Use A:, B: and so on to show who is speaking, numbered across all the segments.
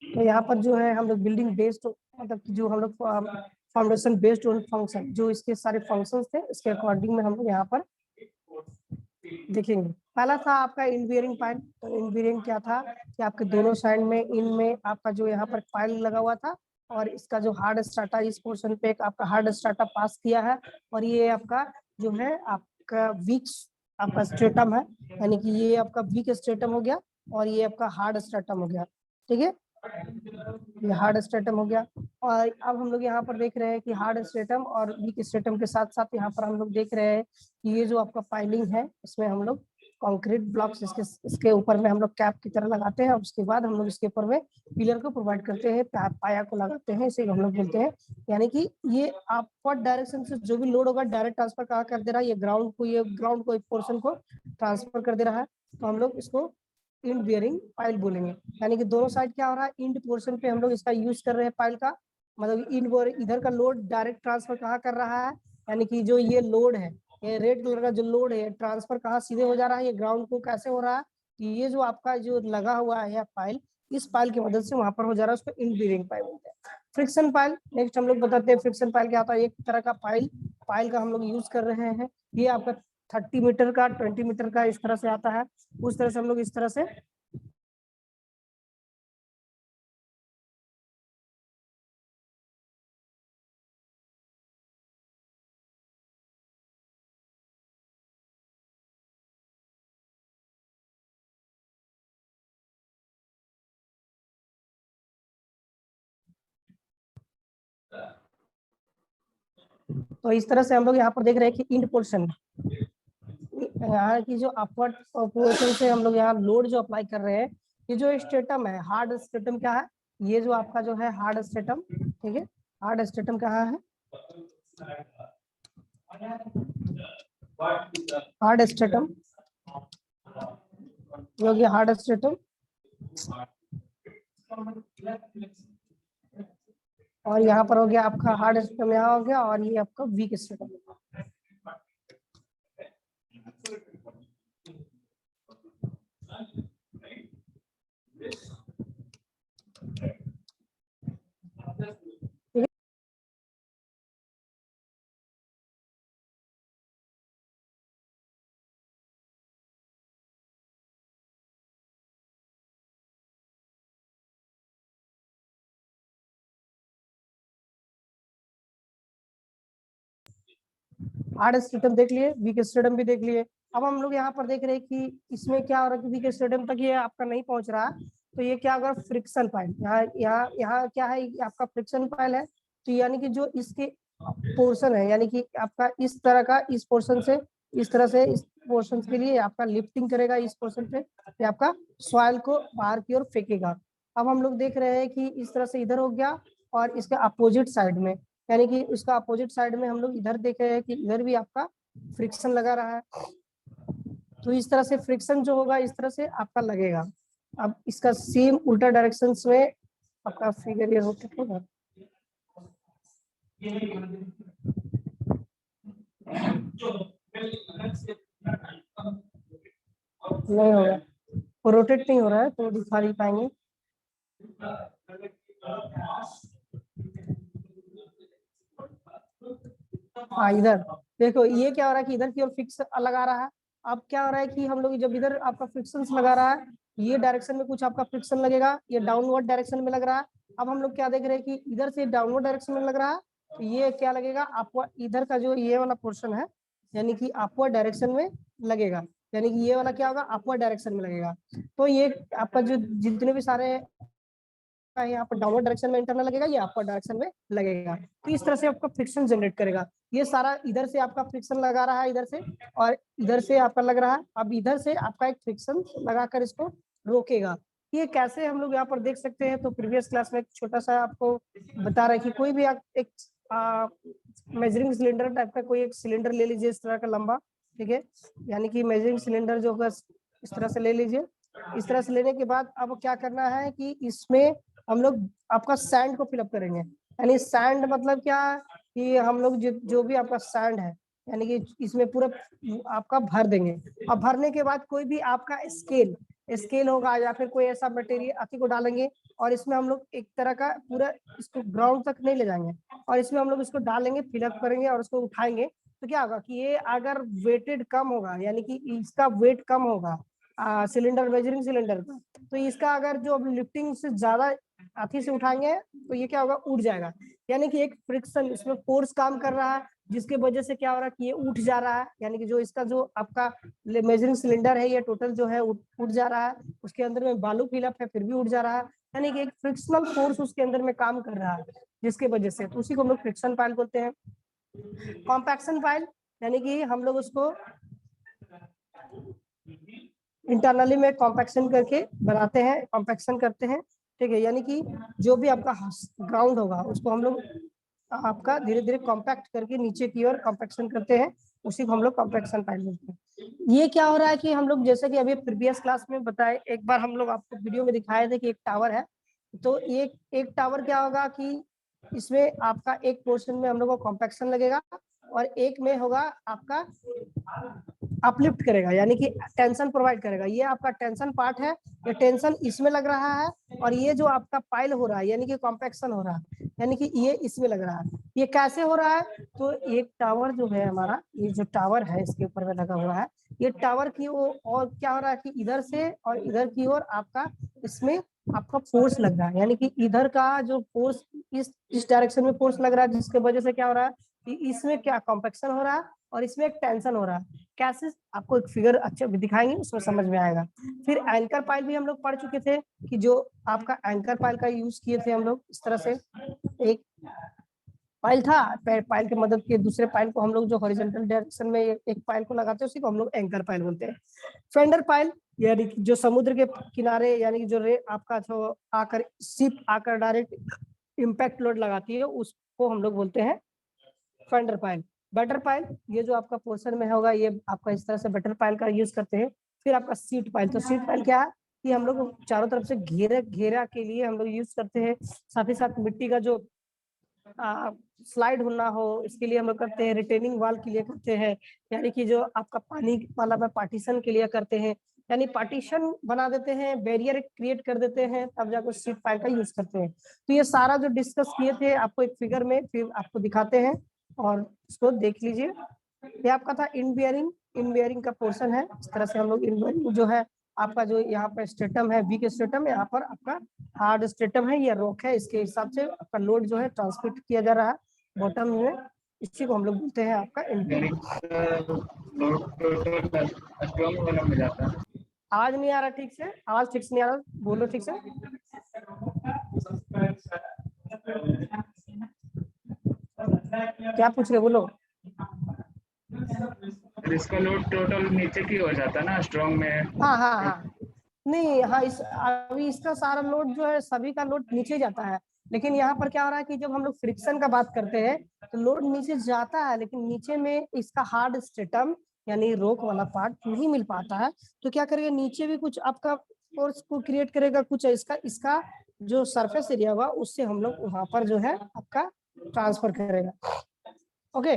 A: तो यहाँ पर जो है हम लोग बिल्डिंग बेस्ड, मतलब जो हम लोग फाउंडेशन बेस्ड ऑन फंक्शन, जो इसके सारे फंक्शंस थे इसके अकॉर्डिंग में हम लोग यहाँ पर देखेंगे। पहला था आपका इन बियरिंग पाइल। तो इन बियरिंग क्या था कि आपके दोनों साइड में इनमें आपका जो यहाँ पर पाइल लगा हुआ था, और इसका जो हार्ड स्ट्राटा इस पोर्शन पे एक आपका हार्ड स्ट्राटा पास किया है, और ये आपका जो है आपका वीक आपका स्ट्रेटम है, यानी कि ये आपका वीक स्ट्रेटम हो गया और ये आपका हार्ड स्ट्रेटम हो गया। ठीक है, ये हार्ड स्ट्रेटम हो गया। और अब हम लोग यहाँ पर देख रहे हैं कि हार्ड स्ट्रेटम और वीक स्ट्रेटम के साथ साथ यहाँ पर हम लोग देख रहे हैं कि ये जो आपका पाइलिंग है इसमें हम लोग कंक्रीट ब्लॉक्स इसके ऊपर में हम लोग कैप की तरह लगाते हैं, और उसके बाद हम लोग इसके ऊपर में पिलर को प्रोवाइड करते हैं, पाया को लगाते हैं, इसे हम लोग बोलते हैं। यानी कि ये अपवर्ड डायरेक्शन से जो भी लोड होगा डायरेक्ट ट्रांसफर कहाँ कर दे रहा है, ये ग्राउंड को एक पोर्शन को ट्रांसफर कर दे रहा है। तो हम लोग इसको इंड बियरिंग पाइल बोलेंगे। यानी कि दोनों साइड क्या हो रहा है, इंड पोर्शन पे हम लोग इसका यूज कर रहे हैं पाइल का, मतलब इधर का लोड डायरेक्ट ट्रांसफर कहाँ कर रहा है, यानी कि जो ये लोड है, ये रेड कलर का जो लोड है ट्रांसफर कहाँ सीधे हो जा रहा है, ये ग्राउंड को कैसे हो रहा है कि ये जो आपका जो लगा हुआ है पाइल, इस पाइल की मदद से वहां पर हो जा रहा है, उसको इंड बियरिंग पाइल बोलते हैं। फ्रिक्शन पाइल नेक्स्ट हम लोग बताते हैं। फ्रिक्शन पाइल क्या होता है, एक तरह का पाइल का हम लोग यूज कर रहे हैं। ये आपका 30 मीटर का 20 मीटर का इस तरह से आता है, उस तरह से हम लोग इस तरह से तो इस तरह से हम लोग यहाँ पर देख रहे हैं कि इंड पोर्शन यहाँ की जो अपवर्ड पोर्शन से हम लोग यहाँ लोड जो अप्लाई कर रहे हैं, ये जो स्टेटम है, हार्ड स्टेटम क्या है, ये जो आपका जो है हार्ड स्टेटम, ठीक है, हार्ड स्टेटम कहाँ है, हार्ड स्टेटम, ये हार्ड स्टेटम, और यहाँ पर हो गया आपका हार्ड स्टेटम, यहाँ हो गया, और ये आपका वीक स्टेटम। हार्ड स्टेटम देख लिए, वीक स्टेटम भी देख लिए। अब हम लोग यहाँ पर देख रहे हैं कि इसमें क्या हो रहा है कि वीक स्टेटम तक ये आपका नहीं पहुंच रहा, तो ये क्या होगा, फ्रिक्शन पाइल। यहाँ क्या है, आपका फ्रिक्शन पाइल है। तो यानी कि जो इसके पोर्शन है, यानी कि आपका इस तरह का, इस पोर्शन से इस तरह से इस पोर्शन के लिए आपका लिफ्टिंग करेगा, इस पोर्शन पे ये आपका सॉइल को बाहर की ओर फेंकेगा। अब हम लोग देख रहे हैं कि इस तरह से इधर हो गया, और इसके अपोजिट साइड में, यानी कि उसका अपोजिट साइड में हम लोग इधर देख रहे हैं कि इधर भी आपका फ्रिक्शन लगा रहा है। तो इस तरह से फ्रिक्शन जो होगा इस तरह से आपका लगेगा। अब इसका सेम उल्टा डायरेक्शन में आपका फिगर ये रोटेट होगा, नहीं होगा, वो रोटेट नहीं हो रहा है तो दिखा नहीं पाएंगे। हाँ, इधर देखो ये क्या हो रहा है कि इधर की ओर फिक्स लगा रहा है। अब क्या हो रहा है कि हम लोग जब इधर आपका फ्रिक्शन लगा रहा है, ये डायरेक्शन में कुछ आपका फ्रिक्शन लगेगा, ये डाउनवर्ड डायरेक्शन में लग रहा है। अब हम लोग क्या देख रहे हैं कि इधर से डाउनवर्ड डायरेक्शन में लग रहा है, तो ये क्या लगेगा, आपको इधर का जो ये वाला पोर्शन है, यानी कि अपवर्ड डायरेक्शन में लगेगा, यानी कि ये वाला क्या होगा, अपवर्ड डायरेक्शन में लगेगा। तो ये आपका जो जितने भी सारे यहाँ पर डाउनवर्ड डायरेक्शन में इंटरनल लगेगा, ये अपर डायरेक्शन में लगेगा। तो इस तरह से आपका फ्रिक्शन जनरेट करेगा। ये सारा इधर से आपका फ्रिक्शन लगा रहा है, इधर से, और इधर से आपका लग रहा है। अब इधर से आपका एक फ्रिक्शन लगाकर इसको रोकेगा। ये कैसे हम लोग यहाँ पर देख सकते हैं, तो प्रीवियस क्लास में एक छोटा सा आपको बता रहा है कि कोई भी आप एक मेजरिंग सिलेंडर टाइप का कोई एक सिलेंडर ले लीजिए, इस तरह का लंबा, ठीक है, यानी कि मेजरिंग सिलेंडर जो होगा इस तरह से ले लीजिए। इस तरह से लेने के बाद अब क्या करना है कि इसमें हम लोग आपका सैंड को फिलअप करेंगे। यानी सैंड मतलब क्या, कि हम लोग जो भी आपका सैंड है, यानी कि इसमें पूरा आपका भर देंगे। और भरने के बाद कोई भी आपका स्केल होगा या फिर कोई ऐसा मटेरियल अति को डालेंगे और इसमें हम लोग एक तरह का पूरा इसको ग्राउंड तक नहीं ले जाएंगे और इसमें हम लोग इसको डालेंगे, फिलअप करेंगे और उसको उठाएंगे। तो क्या होगा कि ये अगर वेटेड कम होगा, यानी कि इसका वेट कम होगा सिलेंडर, मेजरिंग सिलेंडर का, तो इसका अगर जो लिफ्टिंग से ज्यादा अथी से उठाएंगे तो ये क्या होगा, उठ जाएगा। यानी कि एक फ्रिक्शन, इसमें फोर्स काम कर रहा है जिसके वजह से क्या हो रहा है कि ये उठ जा रहा है। यानी कि जो इसका जो आपका मेजरिंग सिलेंडर है ये टोटल जो है उठ जा रहा है। उसके अंदर में बालू फिलअप है फिर भी उठ जा रहा है। यानी कि एक फ्रिक्शनल फोर्स उसके अंदर में काम कर रहा है जिसके वजह से, तो उसी को हम लोग फ्रिक्शन पाइल बोलते हैं। कॉम्पैक्शन पाइल यानी कि हम लोग उसको इंटरनली में कॉम्पैक्शन करके बनाते हैं, कॉम्पैक्शन करते हैं, ठीक है। यानी कि जो भी आपका ग्राउंड होगा उसको हम लोग आपका धीरे धीरे कॉम्पैक्ट करके नीचे की ओर कॉम्पैक्शन करते हैं, उसी को हम लोग कॉम्पैक्शन पाइल बोलते हैं। ये क्या हो रहा है कि हम लोग जैसे कि अभी प्रीवियस क्लास में बताए, एक बार हम लोग आपको वीडियो में दिखाए थे कि एक टावर है। तो एक टावर क्या होगा कि इसमें आपका एक पोर्शन में हम लोग को कॉम्पैक्शन लगेगा और एक में होगा आपका अपलिफ्ट करेगा, यानी कि टेंशन प्रोवाइड करेगा। ये आपका टेंशन पार्ट है, ये टेंशन इसमें लग रहा है और ये जो आपका पाइल हो रहा है यानी कि कॉम्पैक्शन हो रहा है, यानी कि ये इसमें लग रहा है। ये कैसे हो रहा है, तो एक टावर जो है हमारा, ये जो टावर है इसके ऊपर में लगा हुआ है, ये टावर की वो और क्या हो रहा है कि इधर से और इधर की ओर आपका इसमें आपका फोर्स लग रहा है। यानी कि इधर का जो फोर्स इस डायरेक्शन में फोर्स लग रहा है जिसके वजह से क्या हो रहा है कि इसमें क्या कॉम्पैक्शन हो रहा है और इसमें एक टेंशन हो रहा है। कैसे, आपको एक फिगर अच्छे दिखाएंगे उसमें समझ में आएगा। फिर एंकर पाइल भी हम लोग पढ़ चुके थे कि जो आपका एंकर पाइल का यूज किए थे हम लोग इस तरह से, एक पाइल था, पाइल की मदद के दूसरे पाइल को हम लोग जो हॉरिजॉन्टल डायरेक्शन में एक पाइल को लगाते हैं उसी को हम लोग एंकर पाइल बोलते हैं। फेंडर पाइल यानी कि जो समुद्र के किनारे, यानी कि जो आपका जो आकर शिप आकर डायरेक्ट इम्पैक्ट लोड लगाती है उसको हम लोग बोलते हैं फेंडर पाइल। बटर पाइल, ये जो आपका पोर्शन में होगा ये आपका इस तरह से बटर पाइल का यूज करते हैं। फिर आपका सीट पाइल, तो सीट पाइल क्या है कि हम लोग चारों तरफ से घेरा के लिए हम लोग यूज करते हैं। साथ ही साथ मिट्टी का जो स्लाइड होना हो इसके लिए हम लोग करते हैं, रिटेनिंग वाल के लिए करते हैं, यानी कि जो आपका पानी वाला पार्टीशन के लिए करते हैं, यानी पार्टीशन बना देते हैं, बैरियर क्रिएट कर देते हैं, तब जाकर सीट पाइल का यूज करते हैं। तो ये सारा जो डिस्कस किए थे आपको एक फिगर में फिर आपको दिखाते हैं और इसको देख लीजिए। ये आपका था इन बियरिंग का पोर्शन है। इस तरह से हम लोग इन बियरिंग जो है आपका जो यहाँ पे स्टेटम है, वीक स्टेटम, यहाँ पर आपका हार्ड स्टेटम है, ये रॉक है, इसके हिसाब से आपका लोड जो है ट्रांसमिट किया जा रहा है बॉटम में, इसी को हम लोग बोलते हैं आपका इन बियरिंग। आवाज नहीं आ रहा ठीक से, आवाज ठीक से नहीं आ रहा, बोलो ठीक से। क्या पूछ रहे, बोलो।
B: इसका लोड टोटल नीचे की हो जाता है ना स्ट्रॉन्ग में।
A: हाँ नहीं, हाँ अभी इसका सारा लोड जो है सभी का लोड नीचे जाता है, लेकिन यहाँ पर क्या हो रहा है कि जब हम लोग फ्रिक्शन का बात करते हैं तो लोड नीचे जाता है, लेकिन नीचे में इसका हार्ड स्टेटम यानी रोक वाला पार्ट नहीं मिल पाता है। तो क्या करेगा, नीचे भी कुछ आपका फोर्स को क्रिएट करेगा, कुछ इसका जो सरफेस एरिया होगा उससे हम लोग वहां पर जो है आपका ट्रांसफर करेगा। ओके,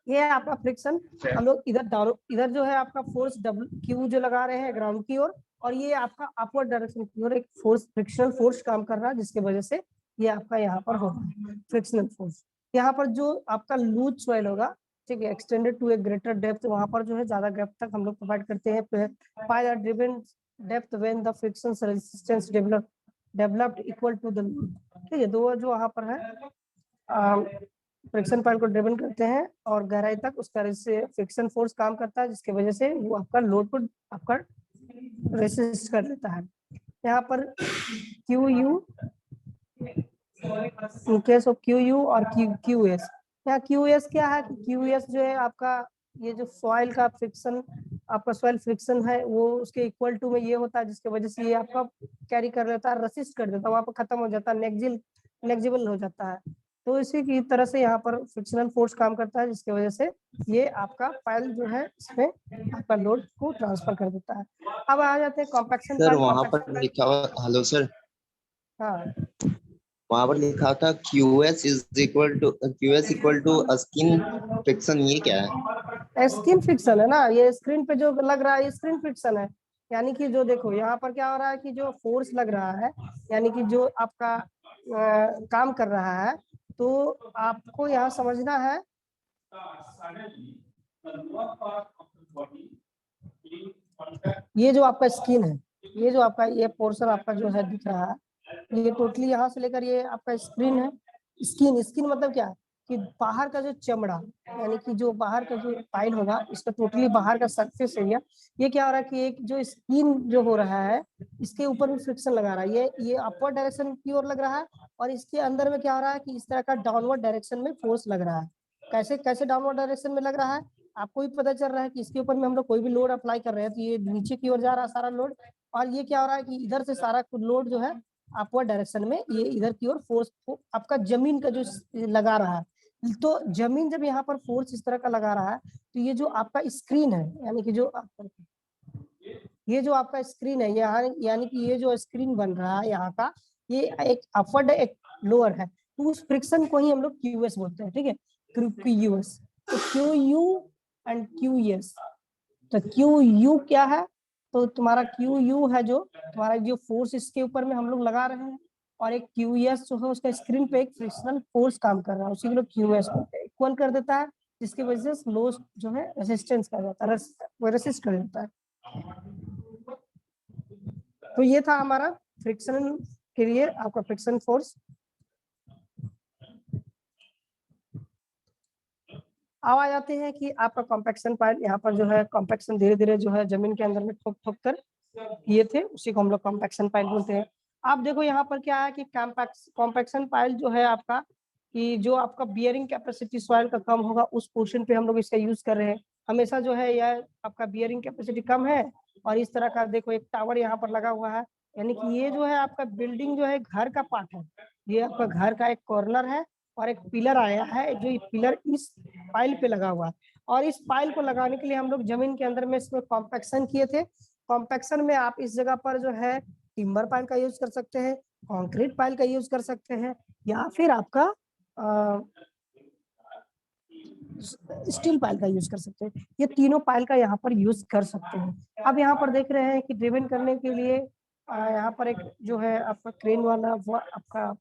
A: ये है आपका फ्रिक्शन। हम लोग इधर जो है आपका फोर्स क्यू जो लगा रहे हैं ग्राउंड की ओर, और ये आपका अपवर्ड डायरेक्शन की ओर एक फोर्स, फ्रिक्शनल फोर्स काम कर रहा है जिसके वजह से ये आपका यहाँ पर होगा फ्रिक्शनल फोर्स। यहाँ पर जो आपका लूज सॉइल होगा, ठीक है, extended to a greater depth, वहां पर जो है ज्यादा डेप्थ तक हम लोग प्रोवाइड करते हैं। Pile are driven depth when the friction resistance developed equal to the load, ठीक है। तो जो वहां पर है फ्रिक्शन पाइल को ड्रिवन करते हैं और गहराई तक उस तरह से फ्रिक्शन फोर्स काम करता है जिसके वजह से वो आपका लोड को आपका रेसिस्ट कर लेता है। यहाँ पर Q U, in case of Q U और क्यू एस, यहाँ क्यू एस क्या है कि क्यू एस जो है आपका ये जो सॉइल का फ्रिक्शन, आपका सॉइल फ्रिक्शन है वो उसके इक्वल टू में ये होता है जिसके वजह से ये आपका कैरी कर लेता है, रेसिस्ट कर देता है, वहां पर खत्म हो जाता है, नेग्जिबल हो जाता है। तो इसी की तरह से यहाँ पर फ्रिक्शनल फोर्स काम करता है जिसकी वजह से ये आपका पाइल जो है इसमें आपका लोड को ट्रांसफर कर देता है। अब आ जाते हैं कॉम्पैक्शन
C: सर
A: पाइल।
C: वहां पर लिखा हुआ, हेलो सर।
A: हाँ
C: वहां पर लिखा था QS स्किन फ्रिक्शन, ये क्या है?
A: स्किन फ्रिक्शन है ना, ये स्क्रीन पे जो लग रहा है ये स्क्रीन फ्रिक्शन है। यानी कि जो देखो यहाँ पर क्या हो रहा है कि जो फोर्स लग रहा है, यानी कि जो आपका काम कर रहा है, तो आपको यहाँ समझना है ये जो आपका स्किन है, ये जो आपका ये पोर्शन आपका जो है दिख रहा है, ये टोटली यहाँ से लेकर ये आपका स्क्रीन है। स्किन स्किन मतलब क्या है कि बाहर का जो चमड़ा, यानी कि जो बाहर का जो पाइल होगा इसका टोटली बाहर का सरफेस एरिया, ये क्या हो रहा है कि एक जो स्किन जो हो रहा है इसके ऊपर भी फ्रिक्शन लगा रहा है, ये अपवर्ड डायरेक्शन की ओर लग रहा है, और इसके अंदर में क्या हो रहा है कि इस तरह का डाउनवर्ड डायरेक्शन में फोर्स लग रहा है। कैसे कैसे डाउनवर्ड डायरेक्शन में लग रहा है, आपको भी पता चल रहा है कि इसके ऊपर में हम लोग कोई भी लोड अप्लाई कर रहे हैं तो ये नीचे की ओर जा रहा है सारा लोड, और ये क्या हो रहा है कि इधर से सारा लोड जो है अपवर्ड डायरेक्शन में ये इधर की ओर फोर्स आपका जमीन का जो लगा रहा है। तो जमीन जब यहाँ पर फोर्स इस तरह का लगा रहा है तो ये जो आपका स्क्रीन है, यानी कि जो ये जो आपका स्क्रीन है यहाँ, यानी कि ये जो स्क्रीन बन रहा है यहाँ का, ये एक अपवर्ड एक लोअर है, तो उस फ्रिक्शन को ही हम लोग क्यूएस बोलते हैं। ठीक है, क्यूएस, तो Q U and Q S. तो क्यू यू क्या है, तो तुम्हारा क्यू यू है जो तुम्हारा जो फोर्स इसके ऊपर में हम लोग लगा रहे हैं, और एक क्यू एस जो है उसका स्क्रीन पे एक फ्रिक्शनल फोर्स काम कर रहा है, उसी को लोग क्यू एस बोलते हैं, इक्वल कर देता है, जिसकी वजह से लो जो है रेसिस्टेंस कर जाता है, वो रेसिस्ट कर देता है। तो ये था हमारा फ्रिक्शन के लिए आपका फ्रिक्शन फोर्स। अब आ जाते हैं कि आपका कॉम्पैक्शन पाइल, यहाँ पर जो है कॉम्पैक्शन धीरे धीरे जो है जमीन के अंदर में ठोक ठोक कर किए थे, उसी को हम लोग कॉम्पैक्शन पाइल बोलते हैं। आप देखो यहाँ पर क्या है कि कॉम्पैक्शन पाइल जो है आपका, कि जो आपका बियरिंग कैपेसिटी सॉइल का कम होगा उस पोर्शन पे हम लोग इसका यूज कर रहे हैं। हमेशा जो है यह आपका बियरिंग कैपेसिटी कम है, और इस तरह का देखो एक टावर यहाँ पर लगा हुआ है, यानी कि ये जो है आपका बिल्डिंग जो है घर का पार्ट है, ये आपका घर का एक कॉर्नर है, और एक पिलर आया है जो पिलर इस पाइल पे लगा हुआ है, और इस पाइल को लगाने के लिए हम लोग जमीन के अंदर में इसमें कॉम्पैक्शन किए थे। कॉम्पैक्शन में आप इस जगह पर जो है टिम्बर पाइल का यूज कर सकते हैं, कंक्रीट पाइल का यूज कर सकते हैं, या फिर आपका स्टील पाइल का यूज कर सकते हैं। ये तीनों पाइल का यहाँ पर यूज कर सकते हैं। अब यहाँ पर देख रहे हैं कि ड्रिवन करने के लिए यहाँ पर एक जो है आपका क्रेन वाला वो आपका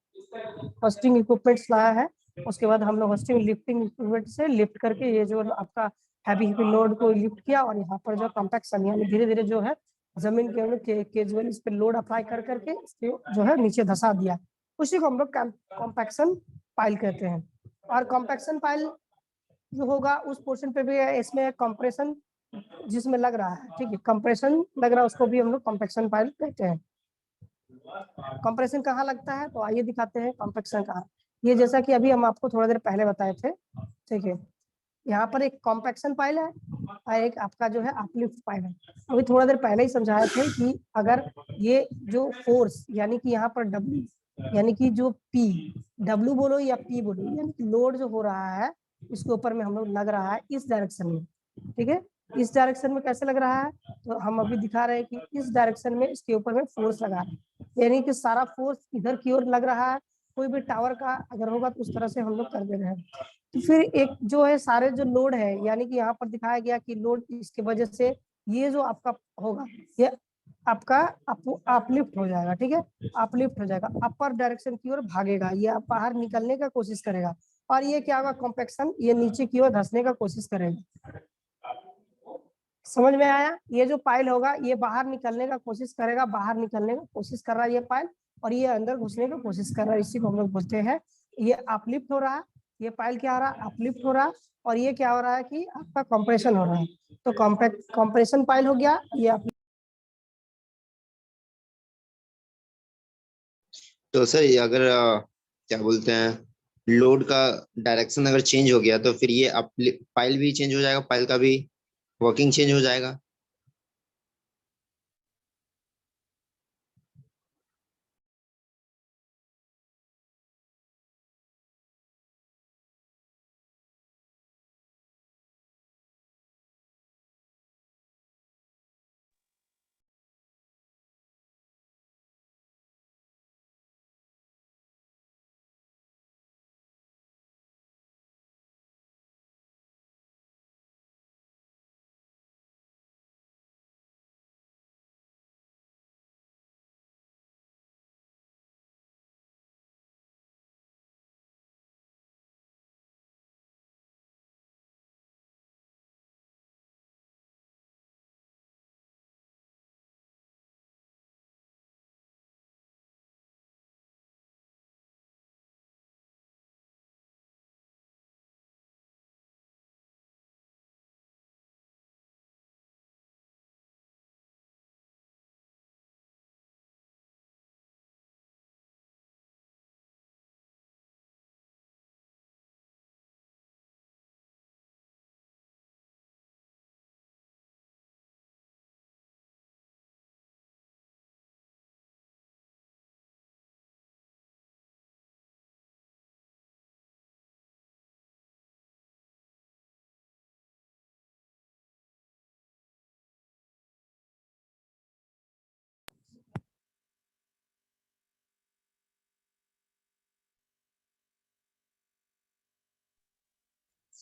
A: होस्टिंग इक्विपमेंट्स लाया है, उसके बाद हम लोग होस्टिंग लिफ्टिंग इक्विपमेंट से लिफ्ट करके ये जो आपका हैवी लोड को लिफ्ट किया, और यहाँ पर जो कॉम्पैक्शन यानी धीरे धीरे जो है जमीन के अंदर केजुअल इस पे लोड अप्लाई कर करके इसको जो है नीचे धसा दिया, उसी को हम लोग कॉम्पैक्शन पाइल कहते हैं। और कॉम्पैक्शन पाइल जो होगा उस पोर्शन पे भी इसमें कंप्रेशन जिसमें लग रहा है, ठीक है, कंप्रेशन लग रहा है उसको भी हम लोग कॉम्पैक्शन पाइल कहते हैं। कंप्रेशन कहाँ लगता है, तो आइए दिखाते हैं कंपैक्शन कहाँ। ये जैसा कि अभी हम आपको थोड़ा देर पहले बताए थे, ठीक है, यहाँ पर एक कॉम्पैक्शन पाइल है और एक आपका जो है अपलिफ्ट पाइल है। अभी थोड़ा देर पहले ही समझाए थे कि अगर ये जो फोर्स यानी कि यहाँ पर डब्ल्यू यानी कि जो पी, डब्ल्यू बोलो या पी बोलो, यानी कि लोड जो हो रहा है इसके ऊपर में हम लोग लग रहा है इस डायरेक्शन में, ठीक है, इस डायरेक्शन में कैसे लग रहा है, तो हम अभी दिखा रहे हैं कि इस डायरेक्शन में इसके ऊपर में फोर्स लगा है, यानी कि सारा फोर्स इधर की ओर लग रहा है। कोई भी टावर का अगर होगा तो उस तरह से हम लोग कर दे रहे हैं। तो फिर एक जो है सारे जो लोड है, यानी कि यहाँ पर दिखाया गया कि लोड इसके वजह से ये जो आपका होगा ये आपका अपलिफ्ट हो जाएगा, ठीक है, अपलिफ्ट हो जाएगा, अपर डायरेक्शन की ओर भागेगा, ये आप बाहर निकलने का कोशिश करेगा, और ये क्या होगा कॉम्पैक्शन, ये नीचे की ओर धंसने का कोशिश करेगा। समझ में आया, ये जो पाइल होगा ये बाहर निकलने का कोशिश करेगा, बाहर निकलने का कोशिश कर रहा है ये पाइल, और ये अंदर घुसने की कोशिश कर रहा है, इसी को हम लोग बोलते हैं ये अपलिफ्ट हो रहा है। ये पाइल क्या हो रहा है, अपलिफ्ट हो रहा है, और ये क्या हो रहा है कि आपका कंप्रेशन हो रहा है। तो कंप्रेशन पाइल हो गया ये।
C: तो सर ये अगर क्या बोलते हैं, लोड का डायरेक्शन अगर चेंज हो गया तो फिर ये पाइल भी चेंज हो जाएगा, पाइल का भी वर्किंग चेंज हो जाएगा।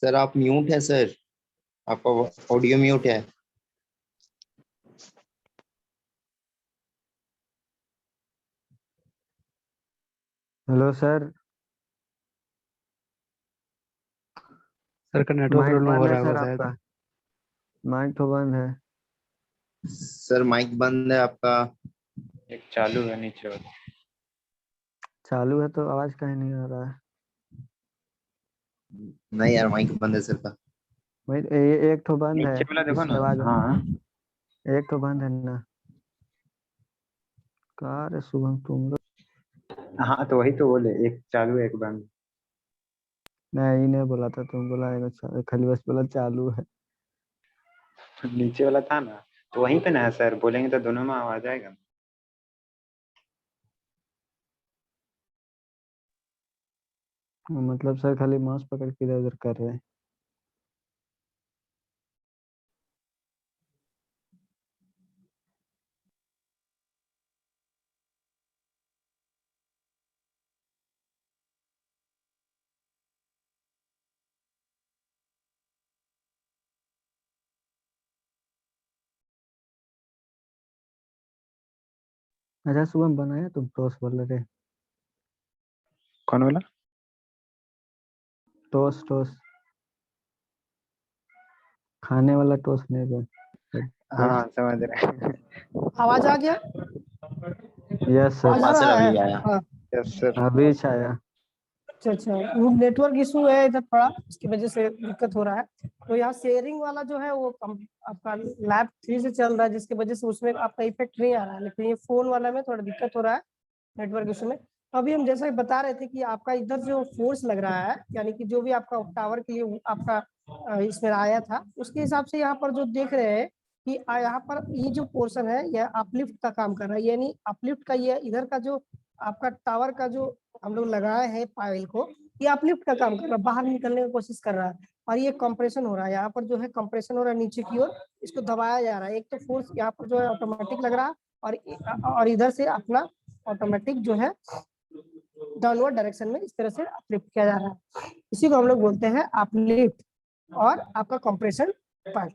C: सर आप म्यूट है सर, आपका ऑडियो म्यूट है।
D: हेलो सर,
E: सर का नेटवर्क
D: माइक
E: प्रॉब्लम हो
D: बंद है
E: रहा
D: सर
E: होगा शायद।
D: आपका। माइक तो बंद है।
C: सर माइक बंद है आपका।
B: एक चालू है नीचे वाला।
D: चालू है तो आवाज कहीं नहीं आ रहा है।
C: नहीं यार माइक बंद है सर का।
D: वही एक तो बंद है,
B: नीचे वाला देखो
D: इससे
B: ना।
D: आवाज
B: हाँ
D: एक तो बंद है ना। कहा रे शुभम तुम लोग।
B: हाँ, तो वही तो बोले, एक चालू है एक बंद।
D: नहीं नहीं बोला था, तुम बोला खाली बस बोला चालू है।
B: नीचे वाला था ना, तो वहीं पे ना है सर, बोलेंगे तो दोनों में आवाज आएगा।
D: मतलब सर खाली माउस पकड़ के इधर उधर कर रहे हैं। अच्छा शुभम बनाया तुम टोस्ट बोल रहे।
B: कौन वाला?
D: टोस्ट टोस्ट खाने वाला टोस्ट नहीं बन।
B: हाँ समझ रहे हैं।
A: आवाज आ गया?
D: यस सर,
A: आवाज आ
C: हाँ सर
A: रहा है?
C: अभी आया।
A: हाँ।
B: Yes sir.
D: अभी छाया।
A: अच्छा, वो नेटवर्क इशू है इधर थोड़ा, इसकी वजह से दिक्कत हो रहा है। तो यहाँ शेयरिंग वाला जो है वो आपका लैब 3 से चल रहा है, जिसकी वजह से उसमें आपका इफेक्ट नहीं आ रहा है, लेकिन ये फोन वाला में थोड़ा दिक्कत हो रहा है नेटवर्क इशू में। तो अभी हम जैसा कि बता रहे थे कि आपका इधर जो फोर्स लग रहा है, यानी कि जो भी आपका टावर के लिए आपका इसमें आया था, उसके हिसाब से यहाँ पर जो देख रहे हैं कि यहाँ पर ये जो पोर्शन है यह अपलिफ्ट का काम कर रहा है, यानी अपलिफ्ट का ये इधर का जो आपका टावर का जो हम लोग लगाए हैं पाइल को, ये अपलिफ्ट का काम कर रहा है, बाहर निकलने की कोशिश कर रहा है। और ये कंप्रेशन हो रहा है, यहाँ पर जो है कंप्रेशन हो रहा है नीचे की ओर, इसको दबाया जा रहा है। एक तो फोर्स यहाँ पर जो है ऑटोमेटिक लग रहा है, और इधर से अपना ऑटोमेटिक जो है डाउनवर्ड डायरेक्शन में इस तरह से अपलिफ्ट किया जा रहा है। इसी को हम लोग बोलते हैं अपलिफ्ट और आपका कंप्रेशन पाइल।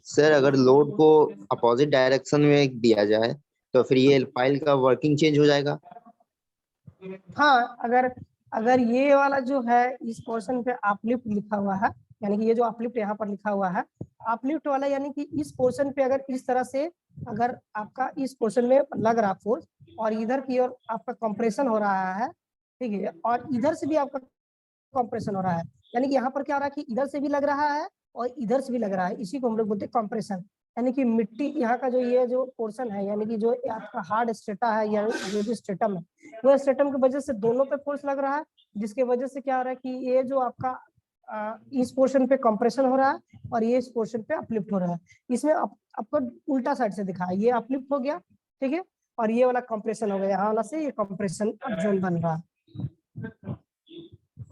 C: सर अगर लोड को अपोजिट डायरेक्शन में दिया जाए तो फिर ये फाइल का वर्किंग चेंज हो जाएगा।
A: हाँ, अगर अगर ये वाला जो है इस पोर्शन पे अपलिफ्ट लिखा हुआ है, यानी कि ये जो अपलिफ्ट यहाँ पर लिखा हुआ है अपलिफ्ट वाला, यानी कि इस पोर्शन पे अगर इस तरह से अगर आपका इस पोर्शन में लग रहा फोर्स और इधर की ओर आपका कंप्रेशन हो रहा है, ठीक है, और इधर से भी आपका कंप्रेशन हो रहा है, यानी कि यहाँ पर क्या हो रहा है कि इधर से भी लग रहा है और इधर से भी लग रहा है, इसी को हम लोग बोलते हैं कंप्रेशन। यानी कि मिट्टी यहाँ का जो ये जो पोर्शन है, यानी कि जो आपका हार्ड स्ट्रेटा है या जो स्ट्रेटम है, वो स्ट्रेटम की वजह से दोनों पे फोर्स लग रहा है, जिसके वजह से क्या हो रहा है कि ये जो आपका इस पोर्शन पे कंप्रेशन हो रहा है और ये इस पोर्शन पे अपलिफ्ट हो रहा है। इसमें आपको उल्टा साइड से दिखा है, ये अपलिफ्ट हो गया, ठीक है, और ये वाला कंप्रेशन हो गया, यहाँ वाला से ये कंप्रेशन जोन बन रहा है।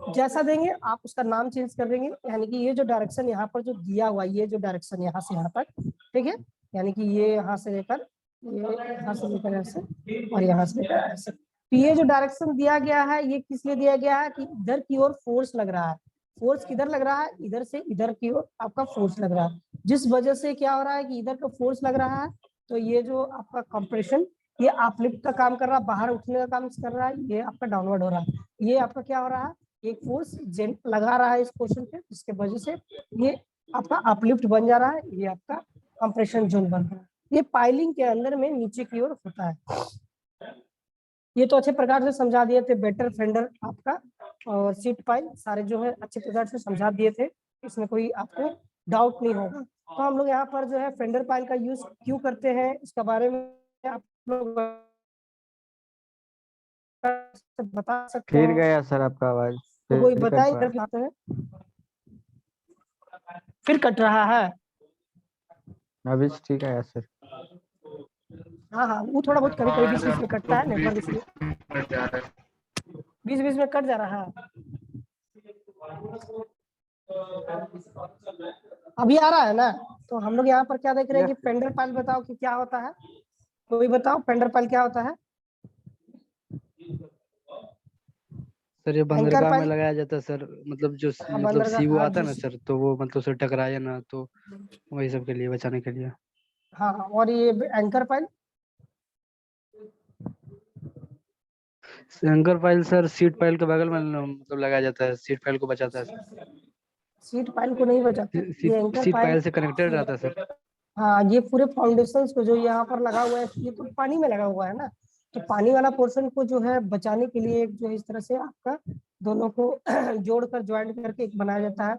A: जैसा देंगे आप उसका नाम चेंज कर देंगे, यानी कि ये जो डायरेक्शन यहाँ पर जो दिया हुआ, ये जो डायरेक्शन यहाँ से यहाँ तक, ठीक है, यानी कि ये यहाँ से लेकर ये यहाँ से लेकर ऐसे और यहाँ से लेकर ऐसे, तो ये जो डायरेक्शन दिया गया है ये किस लिए दिया गया है कि इधर की ओर फोर्स लग रहा है। फोर्स किधर लग रहा है? इधर से इधर की ओर आपका फोर्स लग रहा है, जिस वजह से क्या हो रहा है कि इधर का फोर्स लग रहा है, तो ये जो आपका कंप्रेशन ये अपलिफ्ट का काम कर रहा है, बाहर उठने का काम कर रहा है, ये आपका डाउनवर्ड हो रहा है। ये आपका क्या हो रहा है, एक फोर्स लगा रहा है इस पोर्शन पे, जिसके वजह से ये आपका अपलिफ्ट बन जा रहा है, ये आपका कंप्रेशन जोन बन रहा है। ये पाइलिंग के अंदर में नीचे की ओर होता है। ये तो अच्छे प्रकार से समझा दिए थे, बेटर फेंडर आपका और सीट पाइल सारे जो है अच्छे प्रकार से समझा दिए थे, इसमें कोई आपको डाउट नहीं होगा। तो हम लोग यहाँ पर जो है फेंडर पाइल का यूज क्यों करते हैं इसके बारे में आप लोग बता सकते
D: फिर
A: हैं?
D: गया सर आपका आवाज,
A: तो कोई
D: फिर कट
A: बताए
D: रहा
A: इधर आते हैं, फिर कट रहा है।
D: अभी ठीक है सर।
A: हाँ हाँ, वो थोड़ा बहुत कभी कभी बीच बीच में कटता है नेटवर्क, इसलिए
B: जा रहा है।
A: बीच बीच में कट जा रहा है। अभी आ रहा है ना? तो हम लोग यहाँ पर क्या देख रहे हैं कि फेंडर पाइल बताओ कि क्या होता है, कोई बताओ फेंडर पाइल क्या होता है?
E: सर ये
A: एंकर
E: बंदरगाह में
A: पाइल,
E: लगाया जाता है सर, मतलब जो
A: हाँ
E: मतलब
A: बंदरगाह,
E: सीओ
A: हाँ
E: आता है ना सर, तो वो मतलब उसे टकराए ना, तो वही सब के लिए बचाने के लिए।
A: हाँ हाँ, और ये anchor pile,
E: anchor file sir seat file के बगल में मतलब लगाया जाता है, सीट फाइल को बचाता है सर।
A: सीट पाइल को नहीं बचाता, ये एंकर
E: सीट
A: पाइल।
E: फाइल से कनेक्टेड रहता है सर।
A: हाँ, ये पूरे फाउंडेशंस को जो यहाँ पर लगा हुआ है, ये तो पानी में लगा हुआ है ना, तो पानी वाला पोर्शन को जो है बचाने के लिए जो है इस तरह से आपका दोनों को जोड़कर ज्वाइंट करके एक बनाया जाता है।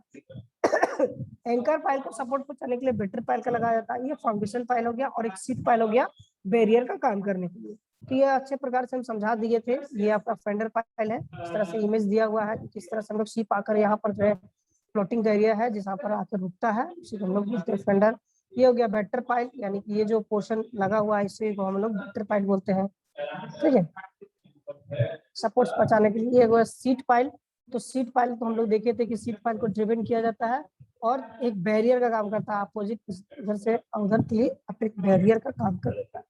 A: एंकर पाइल को सपोर्ट पहुंचाने के लिए बेटर पाइल का लगाया जाता है। ये फाउंडेशन पाइल हो गया, और एक सीट पाइल हो गया बैरियर का काम करने के लिए। तो ये अच्छे प्रकार से हम समझा दिए थे। ये आपका फेंडर पाइल है, इस तरह से इमेज दिया हुआ है किस तरह से हम लोग शिप आकर यहाँ पर जो है फ्लोटिंग एरिया है जहाँ पर आकर रुकता है, उसी को हम लोग बोलते हैं फेंडर। ये हो गया बेटर पाइल, यानी कि ये जो पोर्शन लगा हुआ है इसे को हम लोग बेटर पाइल बोलते हैं, ठीक है, सपोर्ट्स पहुंचाने के लिए। ये सीट पाइल, तो सीट पाइल को हम लोग देखे थे कि सीट पाइल को ड्रिवन किया जाता है और एक बैरियर का काम करता है, अपोजिट इधर से उधर के लिए एक बैरियर का काम कर देता है।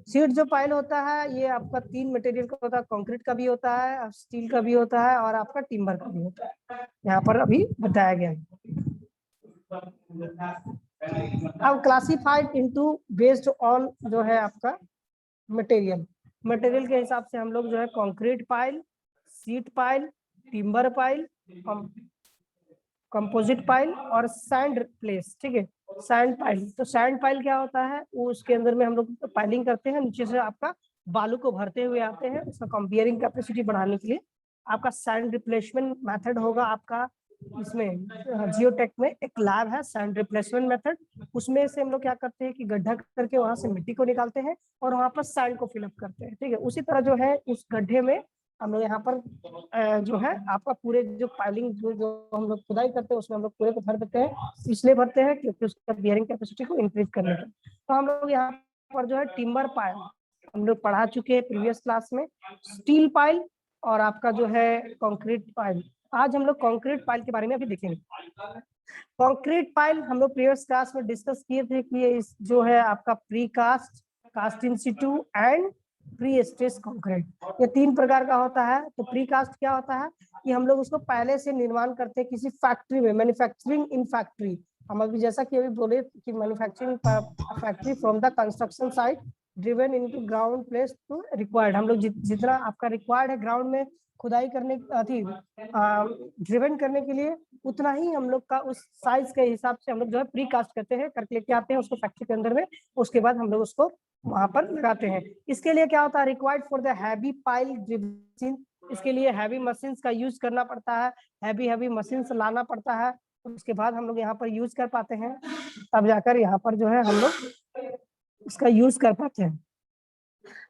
A: सीट जो पाइल होता है ये आपका 3 मटेरियल का होता है, कंक्रीट का भी होता है, स्टील का भी होता है, और आपका टिम्बर का भी होता है, यहाँ पर अभी बताया गया है। अब क्लासिफाइड इनटू बेस्ड ऑन जो है आपका मटेरियल, मटेरियल के हिसाब से हम लोग जो है concrete pile, seat pile, timber pile, composite pile और सैंड प्लेस, ठीक है, सैंड पाइल। तो सैंड पाइल क्या होता है, वो उसके अंदर में हम लोग पाइलिंग करते हैं, नीचे से आपका बालू को भरते हुए आते हैं, उसका कंपेयरिंग कैपेसिटी बढ़ाने के लिए आपका सैंड रिप्लेसमेंट मेथड होगा। आपका इसमें जियोटेक में एक लैब है सैंड रिप्लेसमेंट मेथड, उसमें से हम लोग क्या करते हैं कि गड्ढा करके वहां से मिट्टी को निकालते हैं और वहां पर सैंड को फिलअप करते हैं, ठीक है। उसी तरह जो है उस गड्ढे में हम लोग यहाँ पर जो है आपका पूरे जो पाइलिंग जो हम लोग खुदाई करते हैं उसमें हम लोग पूरे को भर देते हैं, इसलिए भरते हैं क्योंकि उसका बियरिंग कैपेसिटी को इंक्रीज करने के। तो हम लोग यहाँ पर जो है टिम्बर पाइल हम लोग पढ़ा चुके हैं प्रीवियस क्लास में, स्टील पाइल और आपका जो है कंक्रीट पाइल। आज हम लोग कंक्रीट पाइल के बारे में अभी देखेंगे। कंक्रीट पाइल हम लोग प्रीवियस क्लास में डिस्कस किए थे कि ये इस जो है आपका precast, cast in situ and prestress concrete, ये 3 प्रकार का होता है। तो प्री कास्ट क्या होता है कि हम लोग उसको पहले से निर्माण करते हैं किसी फैक्ट्री में, मैन्युफैक्चरिंग इन फैक्ट्री। हम अभी जैसा कि अभी बोले कि manufacturing factory from the construction site driven into ground place to required. हम लोग जितना आपका रिक्वायर्ड है ग्राउंड में खुदाई करने ड्रिवन करने के लिए, उतना ही हम लोग का उस साइज के हिसाब से हम लोग जो है प्री कास्ट करते हैं, करके लेके आते हैं उसको फैक्ट्री के अंदर में। उसके बाद हम लोग उसको वहां पर लगाते हैं। इसके लिए क्या होता है, required for the heavy pile driven, इसके लिए हैवी मशीन्स का यूज करना पड़ता है, हैवी मशीन्स लाना पड़ता है, उसके बाद हम लोग यहाँ पर यूज कर पाते हैं, तब जाकर यहाँ पर जो है हम लोग इसका यूज कर पाते हैं।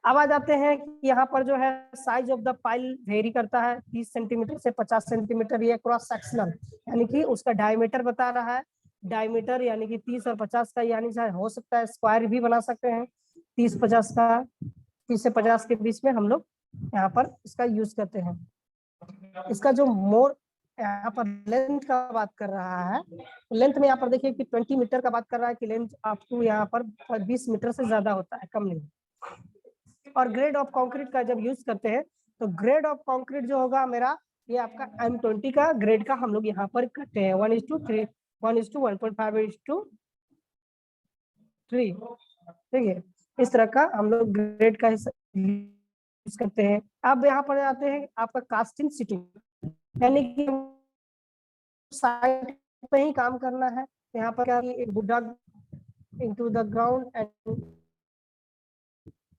A: अब आ जाते हैं कि यहाँ पर जो है size of the pile very करता है 30 सेंटीमीटर से 50 सेंटीमीटर, ये क्रॉस सेक्शनल यानी कि उसका डायमीटर बता रहा है। डायमीटर यानी कि 30 और 50 का, यानी हो सकता है स्क्वायर भी बना सकते हैं 30-50 का, 30 से 50 के बीच में हम लोग यहाँ पर इसका यूज करते हैं। इसका जो मोर यहाँ पर लेंथ का बात कर रहा है, लेंथ में यहाँ पर देखिए कि 20 मीटर का बात कर रहा है कि लेंथ आपको यहाँ पर 20 मीटर से ज्यादा होता है, कम नहीं। और ग्रेड ऑफ कंक्रीट का जब यूज करते हैं तो ग्रेड ऑफ कंक्रीट जो होगा मेरा, ये आपका M20 का ग्रेड का हम लोग यहाँ पर करते हैं 1:3, 1:1.5:3, ठीक है। इस तरह का हम लोग ग्रेड का यूज करते हैं। अब यहाँ पर आते हैं आपका कास्टिंग सिटिंग, यानी कि साइड पे ही काम करना है। यहाँ पर क्या बुड्ढा into the ground and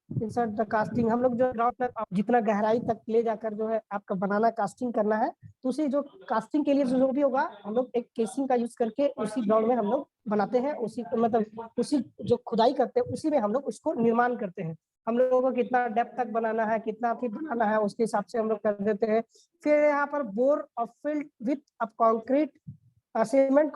A: insert the casting, हम लोग जो ग्राउंड तक जितना गहराई तक ले जाकर जो है आपका बनाना कास्टिंग करना है, तो उसी जो कास्टिंग के लिए जो भी होगा हम लोग एक केसिंग का यूज करके उसी ग्राउंड में हम लोग बनाते हैं, उसी मतलब उसी जो खुदाई करते हैं उसी में हम लोग उसको निर्माण करते हैं। हम लोगों को कितना डेप्थ तक बनाना है, कितना फीट बनाना है, उसके हिसाब से हम लोग कर देते हैं। फिर यहाँ पर bore of field with a concrete cement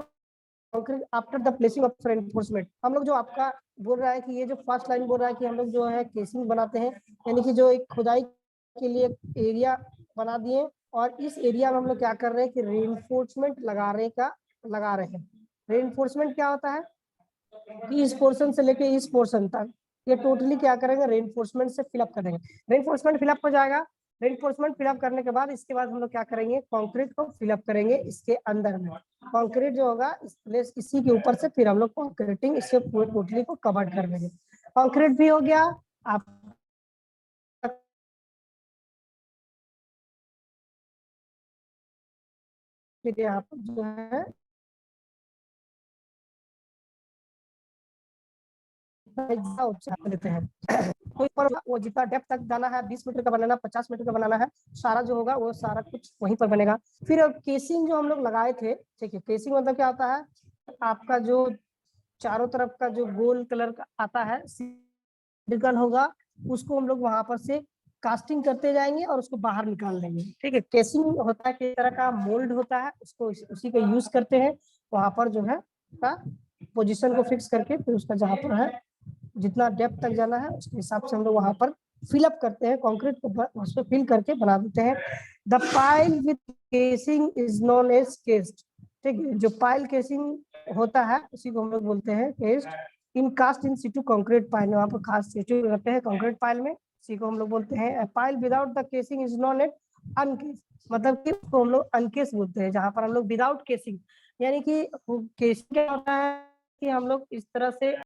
A: concrete after the placing of reinforcement, हम लोग जो आपका बोल रहा है कि ये जो फर्स्ट लाइन बोल रहा है कि हम लोग जो है केसिंग बनाते हैं, यानी कि जो एक खुदाई के लिए एरिया बना दिए और इस एरिया में हम लोग क्या कर रहे हैं कि रेनफोर्समेंट लगा रहे हैं। रेनफोर्समेंट क्या होता है कि इस पोर्शन से लेके इस पोर्शन तक ये टोटली क्या करेंगे, रेनफोर्समेंट से फिलअप कर देंगे। रेनफोर्समेंट फिलअप हो जाएगा रेनफोर्समेंट फिलअप करने के बाद इसके बाद हम लोग क्या करेंगे, कंक्रीट को फिलअप करेंगे इसके अंदर में। कंक्रीट जो होगा इस प्लेस इसी के ऊपर से फिर हम लोग कंक्रीटिंग इससे पूरी पोटली को कवर कर देंगे। कंक्रीट भी हो गया। आप फिर यहाँ पर जो है लेते हैं कोई पर वो जितना डेप्थ तक जाना है, 20 मीटर का बनाना, 50 मीटर का बनाना है, सारा जो होगा वो सारा कुछ वहीं पर बनेगा। फिर अब केसिंग जो हम लोग लगाए थे, ठीक है, केसिंग मतलब क्या होता है, आपका जो चारों तरफ का जो गोल कलर का आता है सिलिकॉन होगा, उसको हम लोग वहां पर से कास्टिंग करते जाएंगे और उसको बाहर निकाल देंगे। ठीक है, केसिंग होता है किस तरह का मोल्ड होता है, उसको उसी का यूज करते हैं वहां पर जो है का पोजीशन को फिक्स करके फिर उसका जहाँ पर है जितना डेप्थ तक जाना है उसके हिसाब से हम लोग वहां पर फिलअप करते हैं, कंक्रीट को उस पर फिल करके बना देते हैं। The pile with casing is known as cased. ठीक है, जो पाइल केसिंग होता है उसी को हम लोग बोलते हैं केस्ड। इन cast in Situ concrete pile, वहां पर कास्ट सिटू करते हैं कंक्रीट पाइल में, इसी को हम लोग बोलते हैं pile without the casing is known as uncased. मतलब कि उसको हम लोग अनकेस बोलते हैं, जहां पर हम लोग विदाउट केसिंग, यानी कि केसिंग क्या होता है कि हम लोग इस तरह से